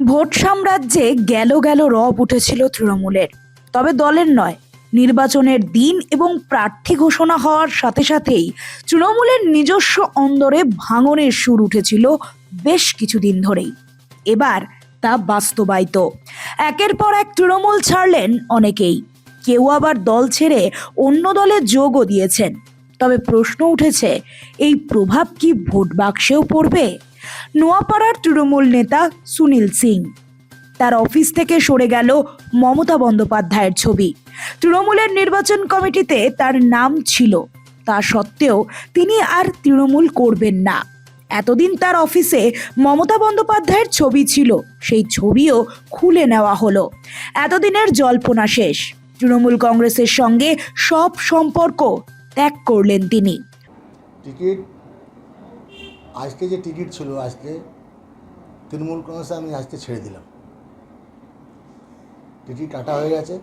Vote সাম্রাজ্যে গেল গেল রব উঠেছিল তৃণমূলের। তবে দলের নয়, নির্বাচনের দিন এবং প্রার্থী ঘোষণা হওয়ার সাথে সাথেই তৃণমূলের নিজস্ব অন্দরে ভাঙনের সুর উঠেছিল বেশ কিছুদিন ধরেই। এবার তা বাস্তবায়িত। একের পর এক তৃণমূল ছাড়লেন অনেকেই, কেউ আবার দল ছেড়ে অন্য দলে যোগও দিয়েছেন। তবে প্রশ্ন উঠেছে, এই প্রভাব কি ভোট বাক্সেও পড়বে? নোয়াপাড়ার তৃণমূল নেতা সুনীল সিং, তার অফিস থেকে সরে গেল মমতা বন্দ্যোপাধ্যায়ের ছবি। তৃণমূলের নির্বাচন কমিটিতে তার নাম ছিল, তা সত্ত্বেও তিনি আর তৃণমূল করবেন না। এতদিন তার অফিসে মমতা বন্দ্যোপাধ্যায়ের ছবি ছিল, সেই ছবিও খুলে নেওয়া হলো। এতদিনের জল্পনা শেষ, তৃণমূল কংগ্রেসের সঙ্গে সব সম্পর্ক ত্যাগ করলেন তিনি। টিকিট আজকে যে টিকিট ছিল, আজকে তৃণমূল কংগ্রেসে আমি আজকে ছেড়ে দিলাম। টিকিট কাটা হয়ে গেছে,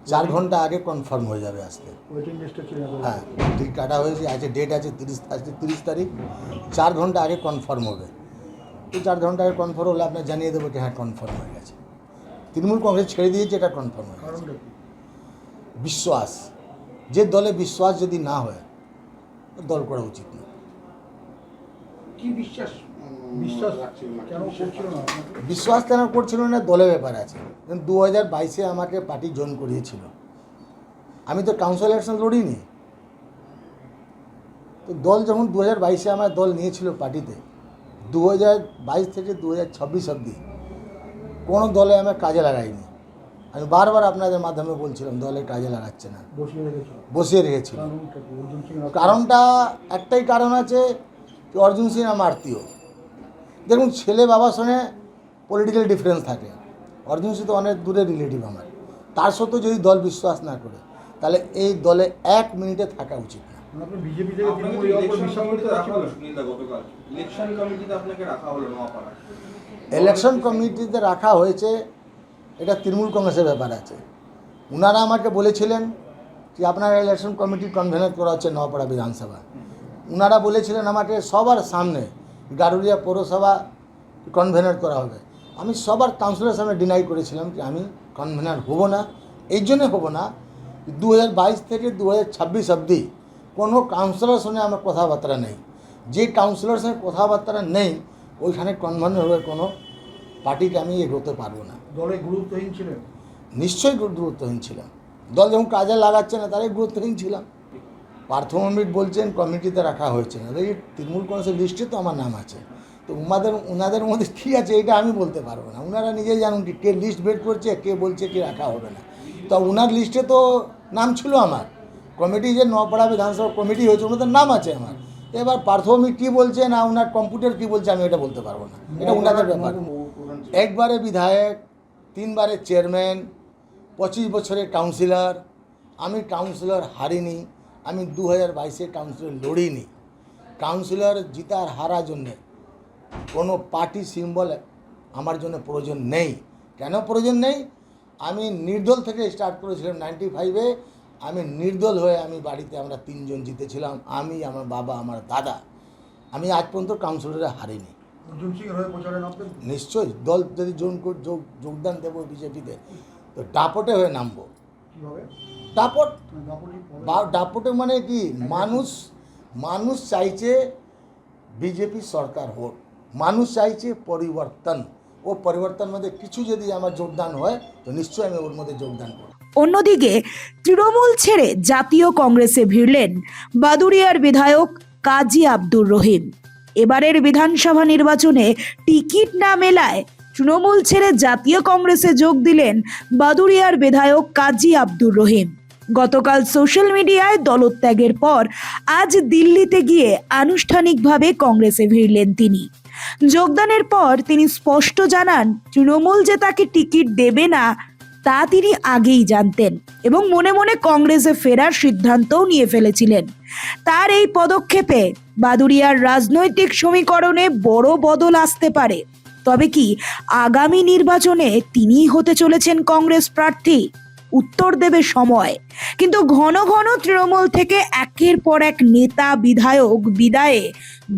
4 ঘন্টা আগে কনফার্ম হয়ে যাবে আজকে। হ্যাঁ, টিকিট কাটা হয়েছে, আজকে ডেট আছে 30 তারিখ। 4 ঘন্টা আগে কনফার্ম হবে। তো 4 ঘন্টা আগে কনফার্ম হলে আপনার জানিয়ে দেবো যে হ্যাঁ কনফার্ম হয়ে গেছে। তৃণমূল কংগ্রেস ছেড়ে দিয়েছে, এটা কনফার্ম হয়ে গেছে। বিশ্বাস, যে দলে বিশ্বাস যদি না হয় দল করা উচিত না। কি বিশ্বাস কেন করছিল না? বিশ্বাস কেন করছিল না, দলের ব্যাপার আছে। 2022-এ আমাকে পার্টি জয়েন করিয়েছিল, আমি তো কাউন্সিল ইলেকশন লড়িনি। তো দল যখন 2022-এ আমার দল নিয়েছিল পার্টিতে, 2022 থেকে 2026 অবধি কোনো দলে আমার কাজে লাগাইনি। আমি বারবার আপনাদের মাধ্যমে বলছিলাম দলে কাজে লাগাচ্ছে না, বসিয়ে রেখেছিল। কারণটা একটাই কারণ আছে, অর্জুন সিং আমার আত্মীয়। দেখুন, ছেলে বাবার সঙ্গে পলিটিক্যাল ডিফারেন্স থাকে। অর্জুন সিং তো অনেক দূরের রিলেটিভ আমার। তার সত্ত্বেও যদি দল বিশ্বাস না করে, তাহলে এই দলে 1 মিনিটে থাকা উচিত না। বিজেপি থেকে ইলেকশন কমিটিতে রাখা হয়েছে, এটা তৃণমূল কংগ্রেসের ব্যাপার আছে। ওনারা আমাকে বলেছিলেন যে আপনার ইলেকশন কমিটি কনভেনার করা হচ্ছে নোয়াপাড়া বিধানসভা। ওনারা বলেছিলেন আমাকে সবার সামনে গারুলিয়া পৌরসভা কনভেনার করা হবে। আমি সবার কাউন্সিলের সামনে ডিনাই করেছিলাম যে আমি কনভেনার হব না। এই জন্যে হব না, 2022 থেকে 2026 অবধি কোনো কাউন্সিলর সঙ্গে আমার কথাবার্তা নেই। যে কাউন্সিলর সঙ্গে কথাবার্তা নেই, ওইখানে কনভেনার হয়ে কোনো পার্টিকে আমি এগোতে পারবো না। দলে গুরুত্বহীন ছিলেন? নিশ্চয়ই গুরুত্বহীন ছিলাম। দল যখন কাজে লাগাচ্ছে না, তারাই গুরুত্বহীন ছিলাম। পার্থমিট বলছেন কমিটিতে রাখা হয়েছে না, এই তৃণমূল কংগ্রেসের লিস্টে তো আমার নাম আছে। তো ওনাদের মধ্যে কী আছে এটা আমি বলতে পারবো না। ওনারা নিজেই জানুন কে লিস্ট বের করছে, কে বলছে কি রাখা হবে না। তো ওনার লিস্টে তো নাম ছিল আমার। কমিটি যে নোয়াপাড়া বিধানসভা কমিটি হয়েছে, ওনাদের নাম আছে আমার। তো এবার পার্থমিট কী বলছে না, ওনার কম্পিউটার কী বলছে, আমি এটা বলতে পারবো না। এটা ওনাদের ব্যাপার। একবারে বিধায়ক, 3 বারের চেয়ারম্যান, 25 বছরের কাউন্সিলর। আমি কাউন্সিলর হারিনি, আমি 2022-এ কাউন্সিলর লড়িনি। কাউন্সিলর জিতার হারার জন্যে কোনো পার্টি সিম্বল আমার জন্য প্রয়োজন নেই। কেন প্রয়োজন নেই? আমি নির্দল থেকে স্টার্ট করেছিলাম 95-এ। আমি নির্দল হয়ে আমি বাড়িতে আমরা 3 জন জিতেছিলাম, আমি, আমার বাবা, আমার দাদা। আমি আজ পর্যন্ত কাউন্সিলরে হারিনি। নিশ্চয়ই দল যদি যোগদান দেবো বিজেপিতে, তো ডাপটে হয়ে নামবো। ডাপটে মানে কি, মানুষ চাইছে বিজেপি সরকার হোক, মানুষ চাইছে পরিবর্তন। ও পরিবর্তন মধ্যে কিছু যদি আমার যোগদান হয়, তো নিশ্চয়ই আমি ওর মধ্যে যোগদান করব। অন্যদিকে তৃণমূল ছেড়ে জাতীয় কংগ্রেসে ভিড়লেন বাদুড়িয়ার বিধায়ক কাজী আব্দুর রহিম। এবারের বিধানসভা নির্বাচনে টিকিট না মেলায় তৃণমূল ছেড়ে জাতীয় কংগ্রেসে যোগ দিলেন বাদুড়িয়ার বিধায়ক কাজী আব্দুর রহিম। গতকাল সোশ্যাল মিডিয়ায় দলত্যাগের পর আজ দিল্লিতে গিয়ে আনুষ্ঠানিকভাবে কংগ্রেসে ভিড়লেন তিনি। যোগদানের পর তিনি স্পষ্ট জানান, তৃণমূল যে তাকে টিকিট দেবে না তা তিনি আগেই জানতেন এবং মনে মনে কংগ্রেসে ফেরার সিদ্ধান্তও নিয়ে ফেলেছিলেন। তার এই পদক্ষেপে বাদুড়িয়ার রাজনৈতিক সমীকরণে বড় বদল আসতে পারে। তবে কি আগামী নির্বাচনে তিনিই হতে চলেছেন কংগ্রেস প্রার্থী? উত্তর দেবে সময়। কিন্তু ঘন ঘন তৃণমূল থেকে একের পর এক নেতা বিধায়ক বিদায়ে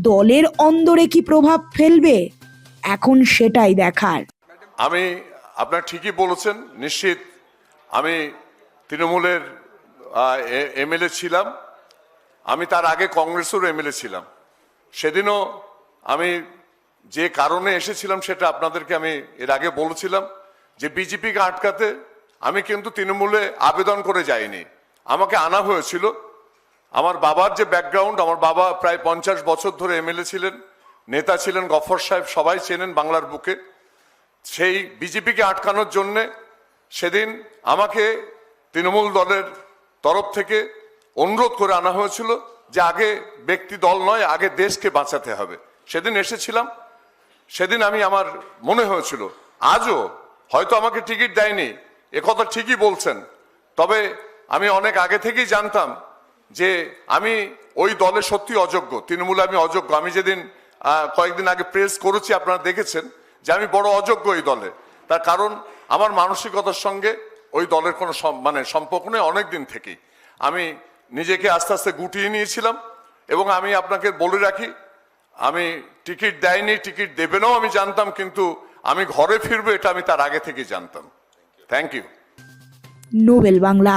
দলের অন্দরে কি প্রভাব ফেলবে? এখন সেটাই দেখার। আমি আপনার ঠিকই বলেছেন, নিশ্চিত আমি তৃণমূলের এমএলএ ছিলাম, আমি তার আগে কংগ্রেসের এমএলএ ছিলাম। সেদিনও আমি যে কারণে এসেছিলাম সেটা আপনাদেরকে আমি এর আগে বলেছিলাম, যে বিজেপিকে আটকাতে আমি কিন্তু তৃণমূলে আবেদন করে যাইনি, আমাকে আনা হয়েছিল। আমার বাবার যে ব্যাকগ্রাউন্ড, আমার বাবা প্রায় 50 বছর ধরে এমএলএ ছিলেন, নেতা ছিলেন, গফর সাহেব সবাই চেনেন বাংলার বুকে। সেই বিজেপিকে আটকানোর জন্যে সেদিন আমাকে তৃণমূল দলের তরফ থেকে অনুরোধ করে আনা হয়েছিল যে আগে ব্যক্তি দল নয়, আগে দেশকে বাঁচাতে হবে। সেদিন এসেছিলাম। সেদিন আমার মনে হয়েছিল, আজও হয়তো আমাকে টিকিট দেয়নি, একথা ঠিকই বলছেন, তবে আমি অনেক আগে থেকেই জানতাম যে আমি ওই দলে সত্যি অযোগ্য, তৃণমূলে আমি অযোগ্য। আমি যেদিন কয়েকদিন আগে প্রেস করেছি, আপনারা দেখেছেন যে আমি বড় অযোগ্য এই দলে। তার কারণ আমার মানসিকতার সঙ্গে ওই দলের কোনো সম্পর্ক নেই। অনেক দিন থেকেই আমি নিজেকে আস্তে আস্তে গুটিয়ে নিয়েছিলাম। এবং আমি আপনাকে বলে রাখি, আমি টিকিট দেয়নি, টিকিট দেবে নাও আমি জানতাম, কিন্তু আমি ঘরে ফিরবো এটা আমি তার আগে থেকেই জানতাম। Thank you. নোবেল বাংলা।